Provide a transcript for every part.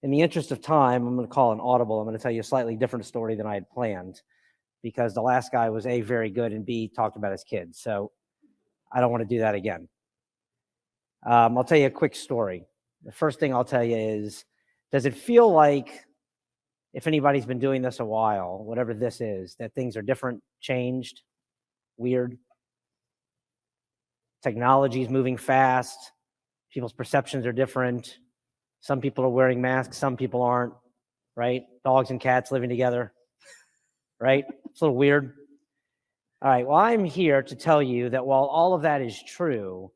In the interest of time, I'm going to call an audible. I'm going to tell you a slightly different story than I had planned because the last guy was A, very good, and B, talked about his kids. So I don't want to do that again. I'll tell you a quick story. The first thing I'll tell you is, does it feel like, if anybody's been doing this a while, whatever this is, that things are different, changed, weird? Technology is moving fast. People's perceptions are different. Some people are wearing masks, some people aren't, right? Dogs and cats living together, right? It's a little weird. All right, well, I'm here to tell you that while all of that is true,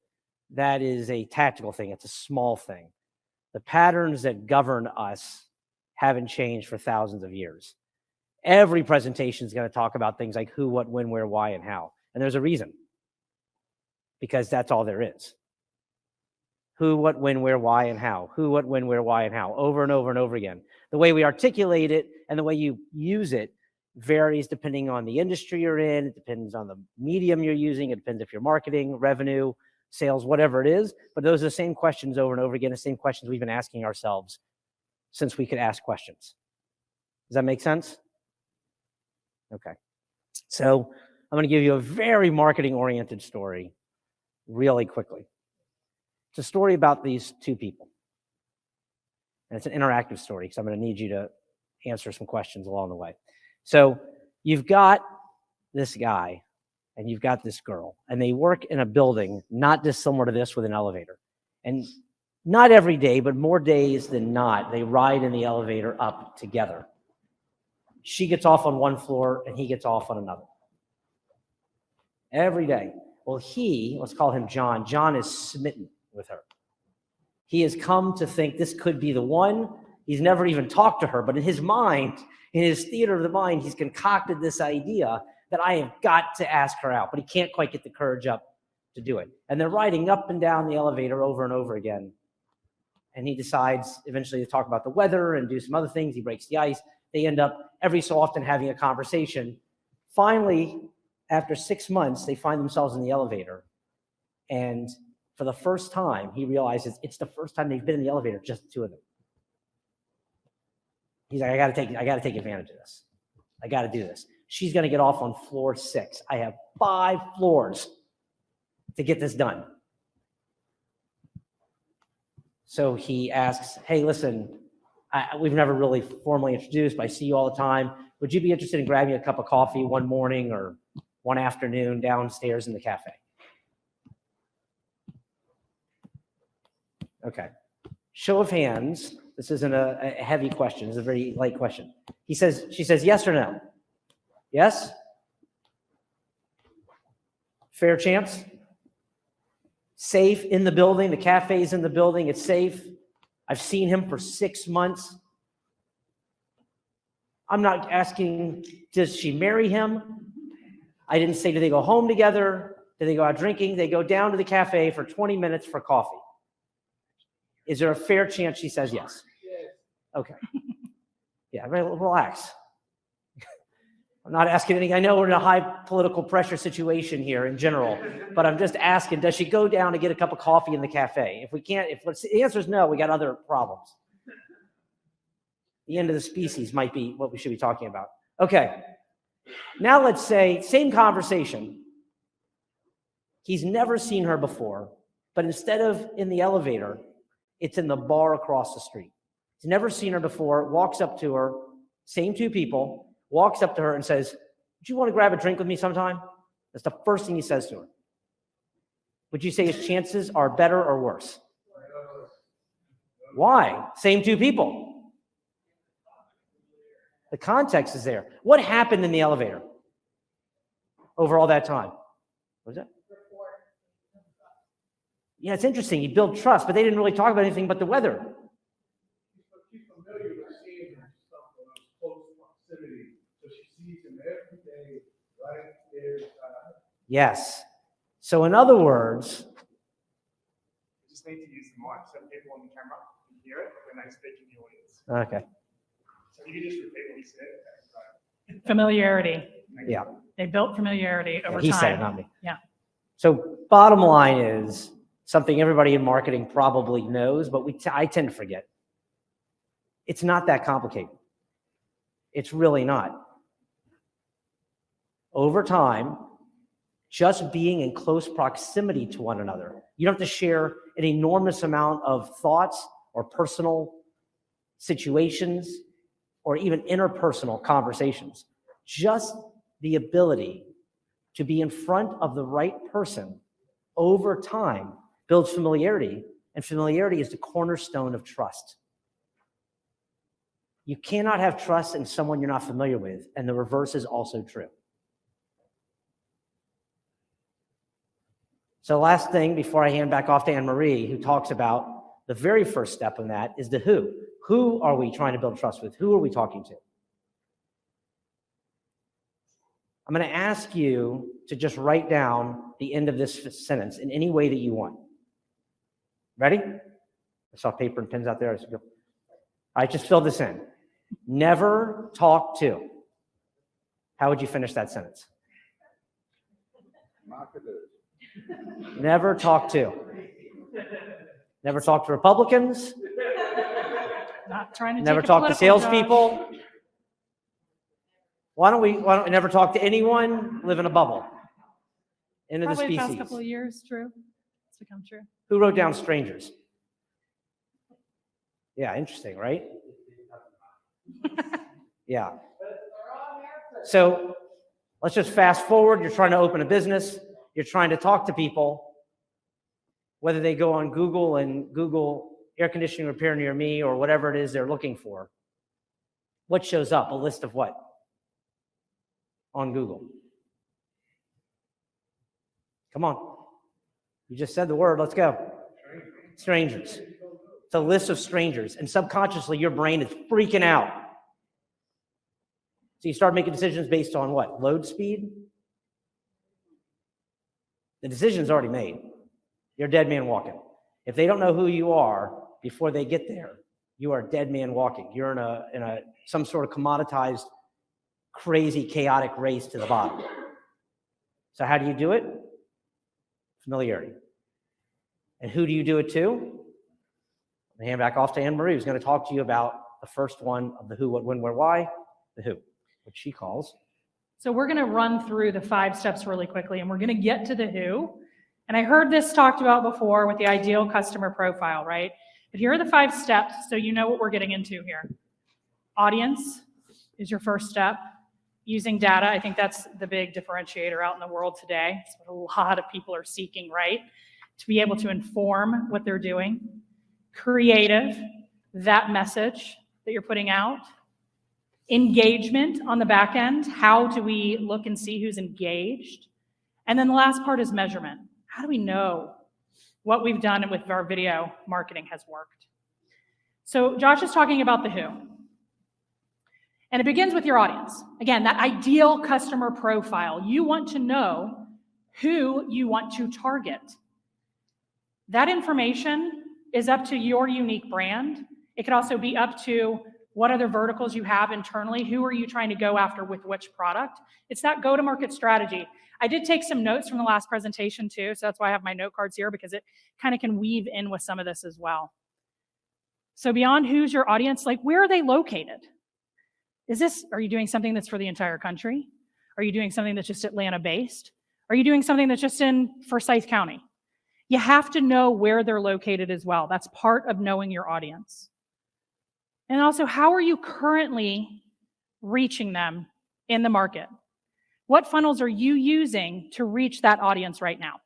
that is a tactical thing. It's a small thing. The patterns that govern us haven't changed for thousands of years. Every presentation is going to talk about things like who, what, when, where, why, and how. And there's a reason, because that's all there is. Who, what, when, where, why, and how. Who, what, when, where, why, and how. Over and over and over again. The way we articulate it and the way you use it varies depending on the industry you're in. It depends on the medium you're using. It depends if you're marketing, revenue, sales, whatever it is. But those are the same questions over and over again, the same questions we've been asking ourselves since we could ask questions. Does that make sense? Okay. So I'm going to give you a very marketing-oriented story really quickly. It's a story about these two people. And it's an interactive story, because I'm going to need you to answer some questions along the way. So you've got this guy and you've got this girl, and they work in a building not dissimilar to this with an elevator. And not every day, but more days than not, they ride in the elevator up together. She gets off on one floor and he gets off on another. Every day. Well, let's call him John. John is smitten with her. He has come to think this could be the one. He's never even talked to her, but in his mind, in his theater of the mind, he's concocted this idea that I have got to ask her out, but he can't quite get the courage up to do it. And they're riding up and down the elevator over and over again. And he decides eventually to talk about the weather and do some other things. He breaks the ice. They end up every so often having a conversation. Finally, after 6 months, they find themselves in the elevator. And for the first time, he realizes it's the first time they've been in the elevator, just the two of them. He's like, I got to take advantage of this. I got to do this. She's going to get off on floor 6. I have 5 floors to get this done. So he asks, hey, listen, we've never really formally introduced, but I see you all the time. Would you be interested in grabbing a cup of coffee one morning or one afternoon downstairs in the cafe? Okay. Show of hands. This isn't a heavy question. It's a very light question. She says yes or no? Yes? Fair chance? Safe in the building. The cafe's in the building. It's safe. I've seen him for 6 months. I'm not asking, does she marry him? I didn't say, do they go home together? Do they go out drinking? They go down to the cafe for 20 minutes for coffee. Is there a fair chance she says yes? Okay. Yeah, relax. I'm not asking anything. I know we're in a high political pressure situation here in general, but I'm just asking, does she go down to get a cup of coffee in the cafe? If the answer is no, we got other problems. The end of the species might be what we should be talking about. Okay. Now let's say, same conversation. He's never seen her before, but instead of in the elevator, it's in the bar across the street. He's never seen her before, walks up to her, same two people, walks up to her and says, would you want to grab a drink with me sometime? That's the first thing he says to her. Would you say his chances are better or worse? Why? Same two people. The context is there. What happened in the elevator over all that time? What was that? Yeah, it's interesting. You build trust, but they didn't really talk about anything but the weather. She's familiar with seeing him stuff in close proximity, so she sees him every day, right there. Yes. So in other words, You just need to use the mic so people on the camera can hear it when they speak in the audience. okay. So you can just repeat what he said. Familiarity. Yeah. They built familiarity over time. He said it, not me. Yeah. So bottom line is something everybody in marketing probably knows, but I tend to forget. It's not that complicated. It's really not. Over time, just being in close proximity to one another, you don't have to share an enormous amount of thoughts or personal situations or even interpersonal conversations. Just the ability to be in front of the right person over time builds familiarity, and familiarity is the cornerstone of trust. You cannot have trust in someone you're not familiar with, and the reverse is also true. So last thing before I hand back off to Annemarie, who talks about the very first step in that is the who. Who are we trying to build trust with? Who are we talking to? I'm going to ask you to just write down the end of this sentence in any way that you want. Ready? I saw paper and pens out there. All right, just fill this in. Never talk to. How would you finish that sentence? Never talk to. Never talk to Republicans. Not trying to Never take a talk to political job. salespeople. Why don't we never talk to anyone? Live in a bubble. End of the Probably the past species. couple of years, true. It's become true. Who wrote down strangers? Yeah, interesting, right? Yeah. So let's just fast forward. You're trying to open a business. You're trying to talk to people, whether they go on Google and Google air conditioning repair near me or whatever it is they're looking for. What shows up? A list of what? On Google. Come on. You just said the word. Let's go. Strangers. It's a list of strangers. And subconsciously, your brain is freaking out. So you start making decisions based on what? Load speed? The decision's already made. You're a dead man walking. If they don't know who you are before they get there, you are a dead man walking. You're in a some sort of commoditized, crazy, chaotic race to the bottom. So how do you do it? Familiarity. And who do you do it to? I hand back off to Annemarie, who's going to talk to you about the first one of the who, what, when, where, why, the who, which she calls. So we're going to run through the 5 steps really quickly, and we're going to get to the who. And I heard this talked about before with the ideal customer profile, right? But here are the 5 steps so you know what we're getting into here. Audience is your first step. Using data, I think that's the big differentiator out in the world today. It's what a lot of people are seeking, right? To be able to inform what they're doing. Creative, that message that you're putting out. Engagement on the back end. How do we look and see who's engaged? And then the last part is measurement. How do we know what we've done with our video marketing has worked? So Josh is talking about the who. And it begins with your audience. Again, that ideal customer profile. You want to know who you want to target. That information is up to your unique brand. It could also be up to what other verticals you have internally. Who are you trying to go after with which product? It's that go-to-market strategy. I did take some notes from the last presentation too, so that's why I have my note cards here, because it kind of can weave in with some of this as well. So beyond who's your audience, like where are they located? Are you doing something that's for the entire country? Are you doing something that's just Atlanta-based? Are you doing something that's just in Forsyth County? You have to know where they're located as well. That's part of knowing your audience. And also, how are you currently reaching them in the market? What funnels are you using to reach that audience right now?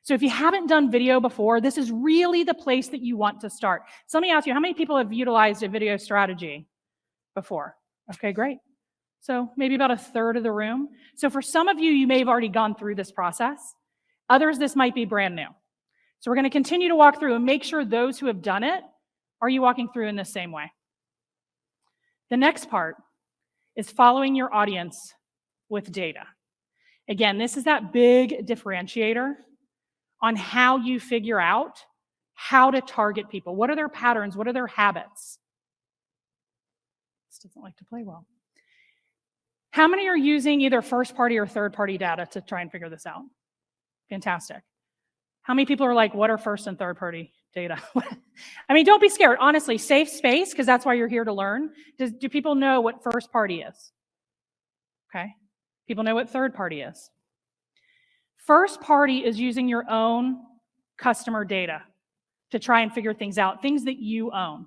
So if you haven't done video before, this is really the place that you want to start. So let me ask you, how many people have utilized a video strategy before? Okay, great. So maybe about a third of the room. So for some of you, you may have already gone through this process. Others, this might be brand new. So we're going to continue to walk through and make sure those who have done it, are you walking through in the same way? The next part is following your audience with data. Again, this is that big differentiator on how you figure out how to target people. What are their patterns? What are their habits? This doesn't like to play well. How many are using either first-party or third-party data to try and figure this out? Fantastic. How many people are like, what are first and third-party data. I mean, don't be scared. Honestly, safe space, because that's why you're here to learn. Do people know what first party is? Okay. People know what third party is. First party is using your own customer data to try and figure things out, things that you own.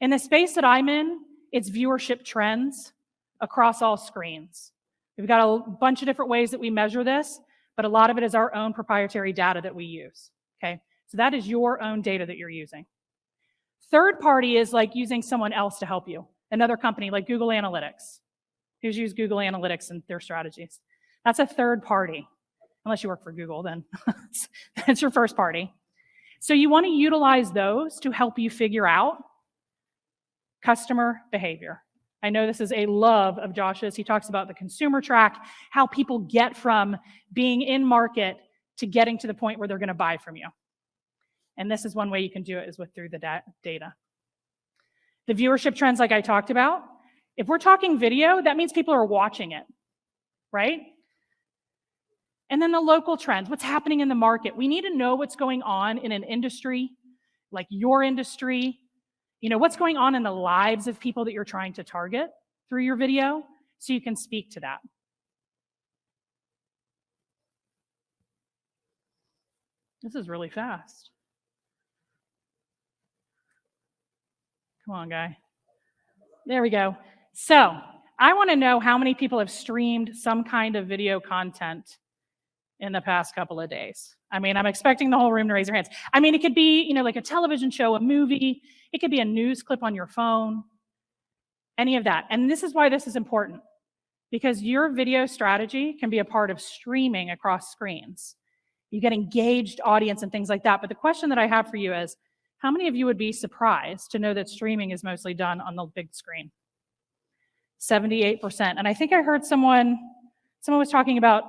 In the space that I'm in, it's viewership trends across all screens. We've got a bunch of different ways that we measure this, but a lot of it is our own proprietary data that we use, okay? So that is your own data that you're using. Third party is like using someone else to help you, another company like Google Analytics. Who's used Google Analytics and their strategies? That's a third party. Unless you work for Google, then that's your first party. So you want to utilize those to help you figure out customer behavior. I know this is a love of Josh's. He talks about the consumer track, how people get from being in market to getting to the point where they're going to buy from you. And this is one way you can do it, is through the data. The viewership trends, like I talked about, if we're talking video, that means people are watching it, right? And then the local trends, what's happening in the market. We need to know what's going on in an industry, like your industry. You know, what's going on in the lives of people that you're trying to target through your video, so you can speak to that. This is really fast. Come on, guy. There we go. So I want to know how many people have streamed some kind of video content in the past couple of days. I mean, I'm expecting the whole room to raise their hands. I mean, it could be, you know, like a television show, a movie. It could be a news clip on your phone, any of that. And this is why this is important, because your video strategy can be a part of streaming across screens. You get engaged audience and things like that. But the question that I have for you is, how many of you would be surprised to know that streaming is mostly done on the big screen? 78%. And I think I heard someone was talking about,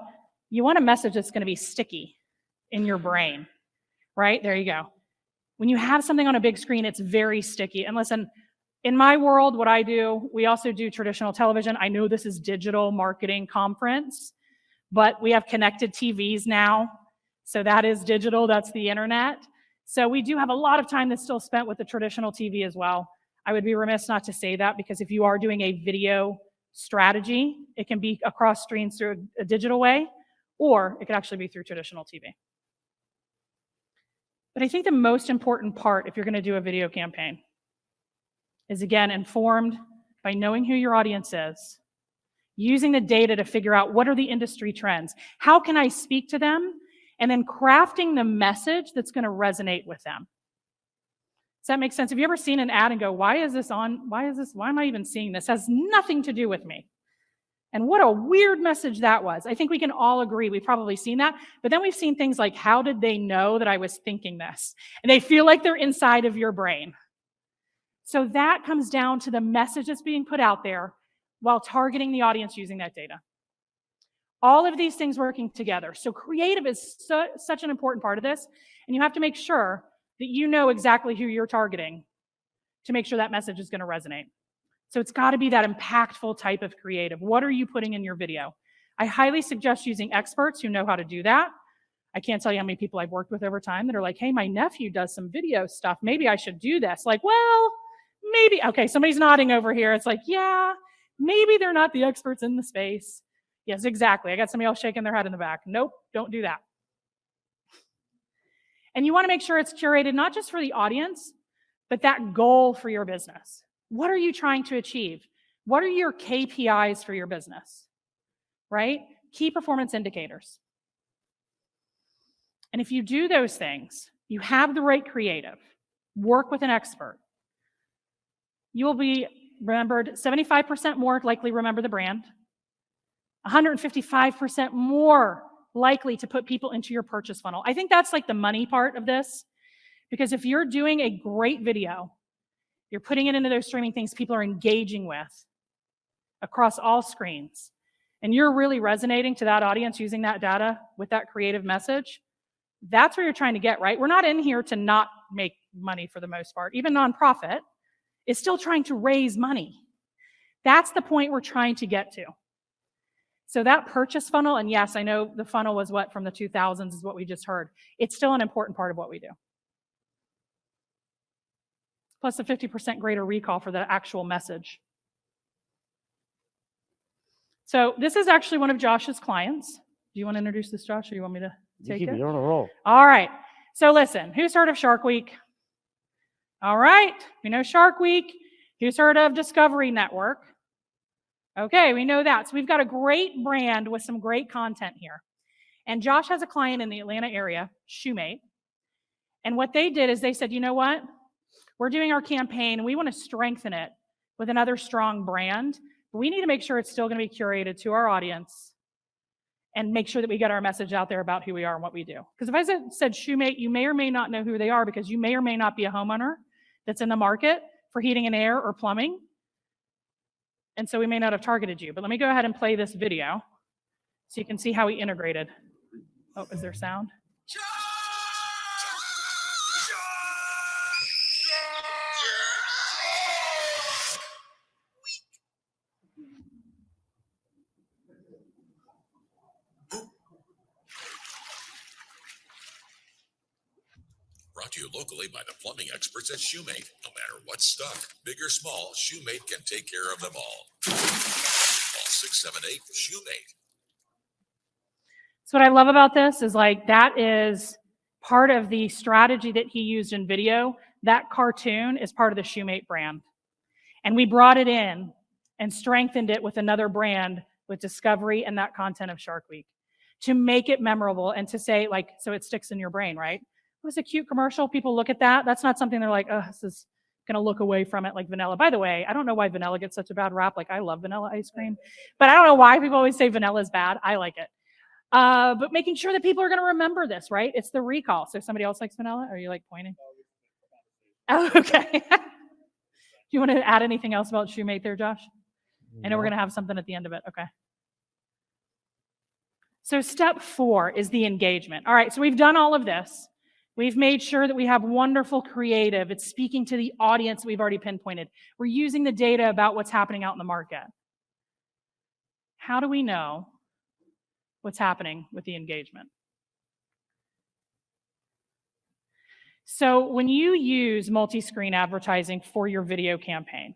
you want a message that's going to be sticky in your brain, right? There you go. When you have something on a big screen, it's very sticky. And listen, in my world, what I do, we also do traditional television. I know this is digital marketing conference, but we have connected TVs now. So that is digital, that's the internet. So we do have a lot of time that's still spent with the traditional TV as well. I would be remiss not to say that, because if you are doing a video strategy, it can be across screens through a digital way, or it could actually be through traditional TV. But I think the most important part, if you're going to do a video campaign, is, again, informed by knowing who your audience is, using the data to figure out what are the industry trends, how can I speak to them, and then crafting the message that's going to resonate with them. Does that make sense? Have you ever seen an ad and go, why is this on? Why am I even seeing this? It has nothing to do with me. And what a weird message that was. I think we can all agree we've probably seen that. But then we've seen things like, how did they know that I was thinking this? And they feel like they're inside of your brain. So that comes down to the message that's being put out there while targeting the audience using that data. All of these things working together. So creative is such an important part of this. And you have to make sure that you know exactly who you're targeting to make sure that message is going to resonate. So it's got to be that impactful type of creative. What are you putting in your video? I highly suggest using experts who know how to do that. I can't tell you how many people I've worked with over time that are like, hey, my nephew does some video stuff. Maybe I should do this. Like, well, maybe. Okay, somebody's nodding over here. It's like, yeah, maybe they're not the experts in the space. Yes, exactly. I got somebody else shaking their head in the back. Nope, don't do that. And you want to make sure it's curated not just for the audience, but that goal for your business. What are you trying to achieve? What are your KPIs for your business, right? Key performance indicators. And if you do those things, you have the right creative, work with an expert, you will be remembered 75% more likely remember the brand, 155% more likely to put people into your purchase funnel. I think that's like the money part of this, because if you're doing a great video, you're putting it into those streaming things people are engaging with across all screens, and you're really resonating to that audience using that data with that creative message, that's where you're trying to get, right? We're not in here to not make money for the most part. Even nonprofit is still trying to raise money. That's the point we're trying to get to. So that purchase funnel, and yes, I know the funnel was what from the 2000s is what we just heard. It's still an important part of what we do. plus a 50% greater recall for the actual message. So this is actually one of Josh's clients. Do you want to introduce this, Josh, or you want me to take it? You're on a roll. All right. So listen, who's heard of Shark Week? All right. We know Shark Week. Who's heard of Discovery Network? Okay, we know that. So we've got a great brand with some great content here. And Josh has a client in the Atlanta area, Shoemate. And what they did is they said, you know what? We're doing our campaign and we want to strengthen it with another strong brand. But we need to make sure it's still going to be curated to our audience and make sure that we get our message out there about who we are and what we do. Because if I said Shoemate, you may or may not know who they are because you may or may not be a homeowner that's in the market for heating and air or plumbing. And so we may not have targeted you. But let me go ahead and play this video so you can see how we integrated. Oh, is there sound? Brought to you locally by the plumbing experts at Shoemate. No matter what's stuck, big or small, Shoemate can take care of them all. Call 678 Shoemate. So what I love about this is like that is part of the strategy that he used in video. That cartoon is part of the Shoemate brand. And we brought it in and strengthened it with another brand with Discovery and that content of Shark Week to make it memorable and to say like, so it sticks in your brain, right? It was a cute commercial. People look at that. That's not something they're like, oh, this is going to look away from it like vanilla. By the way, I don't know why vanilla gets such a bad rap. Like I love vanilla ice cream, but I don't know why people always say vanilla is bad. I like it. But making sure that people are going to remember this, right? It's the recall. So somebody else likes vanilla? Are you like pointing? Oh, okay. Do you want to add anything else about Shoemate there, Josh? I know we're going to have something at the end of it. Okay. So step 4 is the engagement. All right, so we've done all of this. We've made sure that we have wonderful creative. It's speaking to the audience that we've already pinpointed. We're using the data about what's happening out in the market. How do we know what's happening with the engagement? So when you use multi-screen advertising for your video campaign,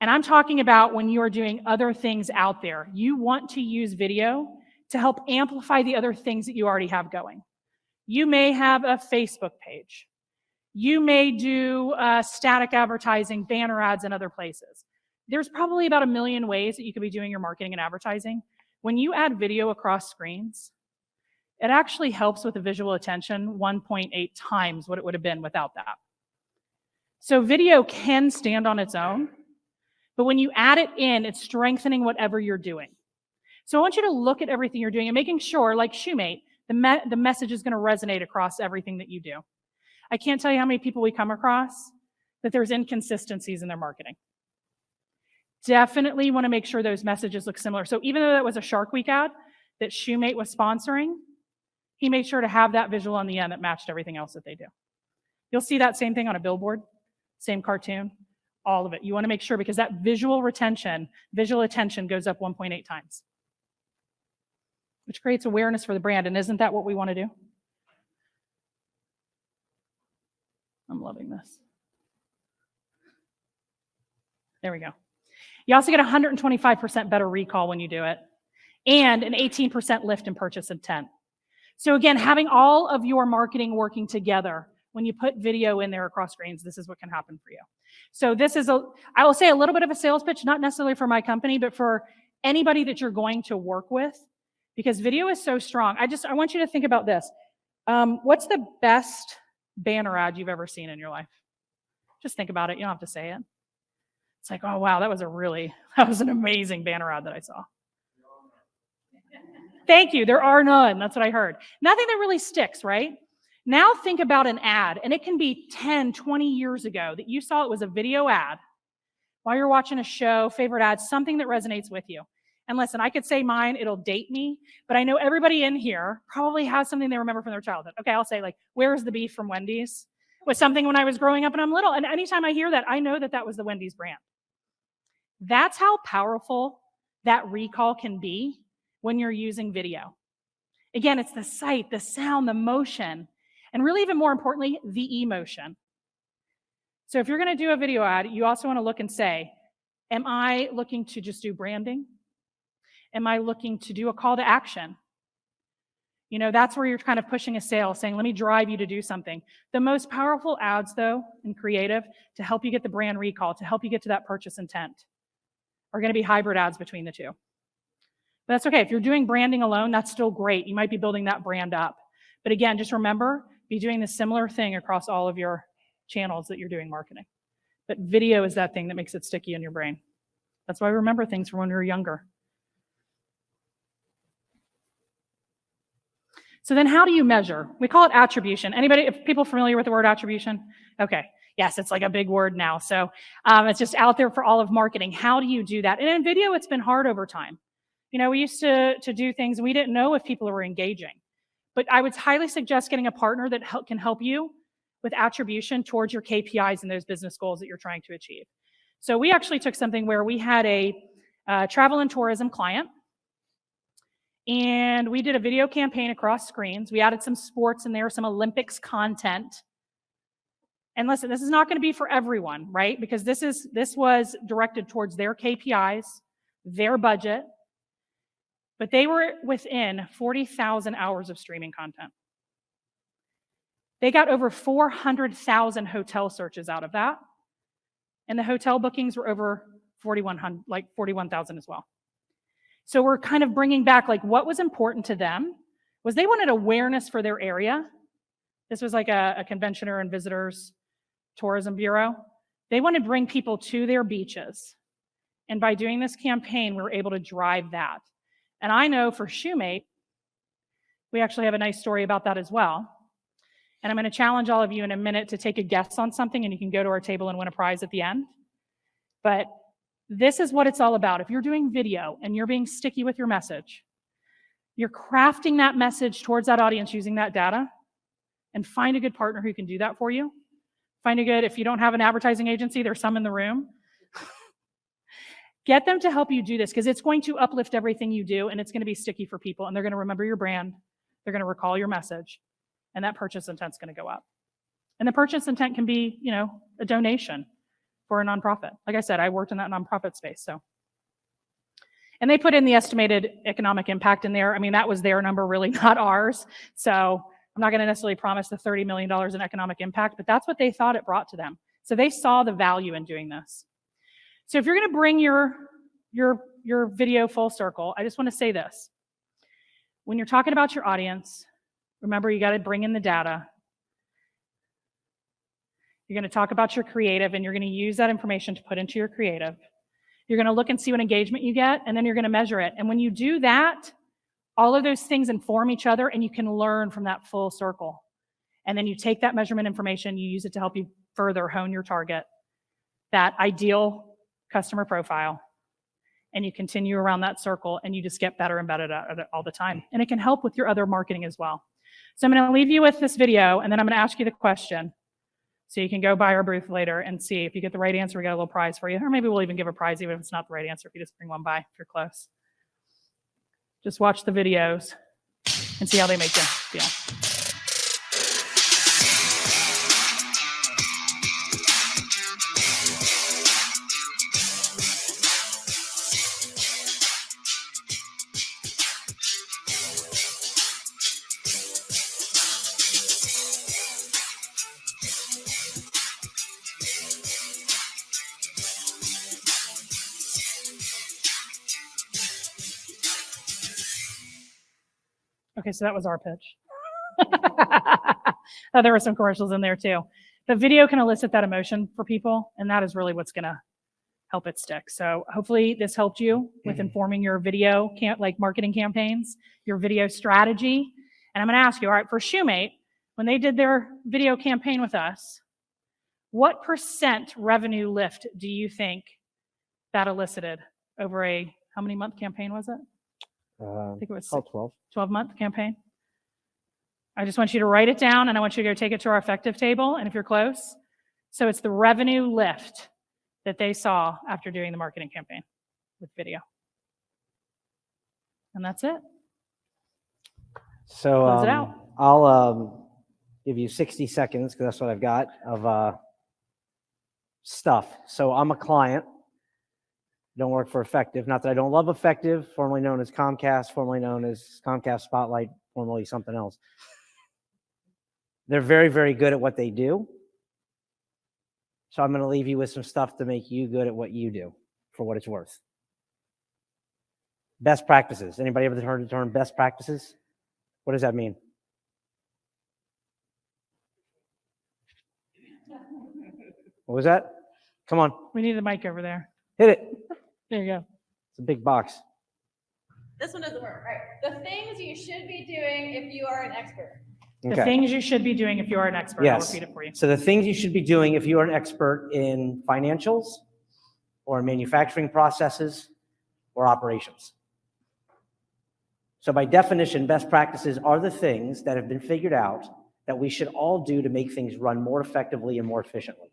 and I'm talking about when you are doing other things out there, you want to use video to help amplify the other things that you already have going. You may have a Facebook page. You may do static advertising, banner ads, and other places. There's probably about 1 million ways that you could be doing your marketing and advertising. When you add video across screens, it actually helps with the visual attention 1.8 times what it would have been without that. So video can stand on its own, but when you add it in, it's strengthening whatever you're doing. So I want you to look at everything you're doing and making sure, like Shoemate, the message is going to resonate across everything that you do. I can't tell you how many people we come across that there's inconsistencies in their marketing. Definitely want to make sure those messages look similar. So even though that was a Shark Week ad that Shoemate was sponsoring, he made sure to have that visual on the end that matched everything else that they do. You'll see that same thing on a billboard, same cartoon, all of it. You want to make sure because that visual attention goes up 1.8 times, which creates awareness for the brand. And isn't that what we want to do? I'm loving this. There we go. You also get 125% better recall when you do it and an 18% lift in purchase intent. So again, having all of your marketing working together, when you put video in there across screens, this is what can happen for you. So this is, I will say a little bit of a sales pitch, not necessarily for my company, but for anybody that you're going to work with, because video is so strong. I want you to think about this. What's the best banner ad you've ever seen in your life? Just think about it. You don't have to say it. It's like, oh, wow, that was an amazing banner ad that I saw. Thank you. There are none. That's what I heard. Nothing that really sticks, right? Now think about an ad, and it can be 10, 20 years ago that you saw it was a video ad while you're watching a show, favorite ad, something that resonates with you. And listen, I could say mine, it'll date me, but I know everybody in here probably has something they remember from their childhood. Okay, I'll say like, where's the beef from Wendy's? Was something when I was growing up and I'm little. And anytime I hear that, I know that that was the Wendy's brand. That's how powerful that recall can be when you're using video. Again, it's the sight, the sound, the motion, and really even more importantly, the emotion. So if you're going to do a video ad, you also want to look and say, am I looking to just do branding? Am I looking to do a call to action? You know, that's where you're kind of pushing a sale, saying, let me drive you to do something. The most powerful ads, though, in creative, to help you get the brand recall, to help you get to that purchase intent, are going to be hybrid ads between the two. But that's okay. If you're doing branding alone, that's still great. You might be building that brand up. But again, just remember, be doing the similar thing across all of your channels that you're doing marketing. But video is that thing that makes it sticky in your brain. That's why we remember things from when we were younger. So then how do you measure? We call it attribution. Anybody, if people familiar with the word attribution? Okay. Yes, it's like a big word now. So it's just out there for all of marketing. How do you do that? And in video, it's been hard over time. You know, we used to do things and we didn't know if people were engaging. But I would highly suggest getting a partner that can help you with attribution towards your KPIs and those business goals that you're trying to achieve. So we actually took something where we had a travel and tourism client, and we did a video campaign across screens. We added some sports in there, some Olympics content. And listen, this is not going to be for everyone, right? Because this was directed towards their KPIs, their budget, but they were within 40,000 hours of streaming content. They got over 400,000 hotel searches out of that. And the hotel bookings were over 41,000 as well. So we're kind of bringing back like what was important to them was they wanted awareness for their area. This was like a conventioner and visitors tourism bureau. They wanted to bring people to their beaches. And by doing this campaign, we were able to drive that. And I know for Shoemate, we actually have a nice story about that as well. And I'm going to challenge all of you in a minute to take a guess on something, and you can go to our table and win a prize at the end. But this is what it's all about. If you're doing video and you're being sticky with your message, you're crafting that message towards that audience using that data, and find a good partner who can do that for you. Find a good, if you don't have an advertising agency, there's some in the room. Get them to help you do this because it's going to uplift everything you do, and it's going to be sticky for people, and they're going to remember your brand. They're going to recall your message, and that purchase intent's going to go up. And the purchase intent can be, you know, a donation for a nonprofit. Like I said, I worked in that nonprofit space, so. And they put in the estimated economic impact in there. I mean, that was their number, really, not ours. So I'm not going to necessarily promise the $30 million in economic impact, but that's what they thought it brought to them. So they saw the value in doing this. So if you're going to bring your video full circle, I just want to say this. When you're talking about your audience, remember you got to bring in the data. You're going to talk about your creative, and you're going to use that information to put into your creative. You're going to look and see what engagement you get, and then you're going to measure it. And when you do that, all of those things inform each other, and you can learn from that full circle. And then you take that measurement information, you use it to help you further hone your target, that ideal customer profile, and you continue around that circle, and you just get better and better at it all the time. And it can help with your other marketing as well. So I'm going to leave you with this video, and then I'm going to ask you the question. So you can go by our booth later and see. If you get the right answer, we got a little prize for you. Or maybe we'll even give a prize even if it's not the right answer, if you just bring one by, if you're close. Just watch the videos and see how they make you feel. Okay, so that was our pitch. There were some commercials in there too. The video can elicit that emotion for people, and that is really what's going to help it stick. So hopefully this helped you with informing your video marketing campaigns, your video strategy. And I'm going to ask you, all right, for Shoemate, when they did their video campaign with us, what % revenue lift do you think that elicited over how many month campaign was it? I think it was 12-month campaign. I just want you to write it down, and I want you to go take it to our effective table, and if you're close. So it's the revenue lift that they saw after doing the marketing campaign with video. And that's it. So Close it out. I'll give you 60 seconds, because that's what I've got, of stuff. So I'm a client. Don't work for Effectv. Not that I don't love Effectv, formerly known as Comcast, formerly known as Comcast Spotlight, formerly something else. They're very, very good at what they do. So I'm going to leave you with some stuff to make you good at what you do, for what it's worth. Best practices. Anybody ever heard the term best practices? What does that mean? What was that? Come on, We need the mic over there. hit it. There you go. It's a big box. This one doesn't work. All right. The things you should be doing if you are an expert. The things you should be doing if you are an expert. Yes. I'll repeat it for you. So the things you should be doing if you are an expert in financials or manufacturing processes or operations. So by definition, best practices are the things that have been figured out that we should all do to make things run more effectively and more efficiently.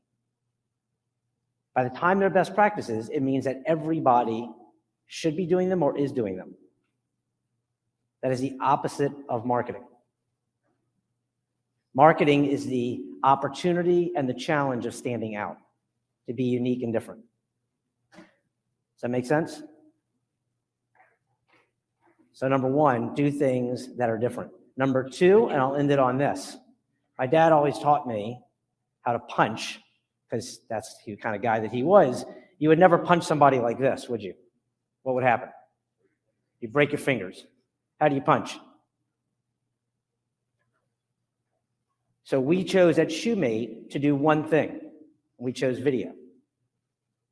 By the time they're best practices, it means that everybody should be doing them or is doing them. That is the opposite of marketing. Marketing is the opportunity and the challenge of standing out, to be unique and different. Does that make sense? So number one, do things that are different. Number two, and I'll end it on this. My dad always taught me how to punch, because that's the kind of guy that he was. You would never punch somebody like this, would you? What would happen? You'd break your fingers. How do you punch? So we chose at Shoemate to do one thing. We chose video.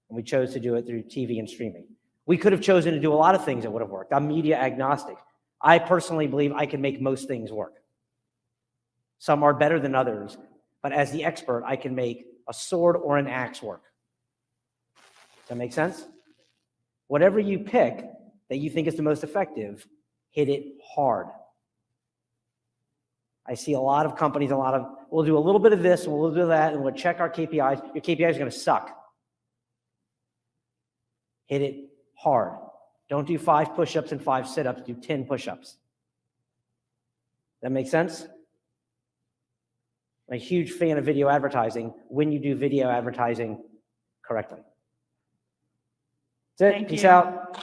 And we chose to do it through TV and streaming. We could have chosen to do a lot of things that would have worked. I'm media agnostic. I personally believe I can make most things work. Some are better than others, but as the expert, I can make a sword or an axe work. Does that make sense? Whatever you pick that you think is the most effective, hit it hard. I see a lot of companies, we'll do a little bit of this, and we'll do that, and we'll check our KPIs. Your KPIs are going to suck. Hit it hard. Don't do 5 push-ups and 5 sit-ups. Do 10 push-ups. That make sense? I'm a huge fan of video advertising when you do video advertising correctly. That's it. Thank Peace you. out.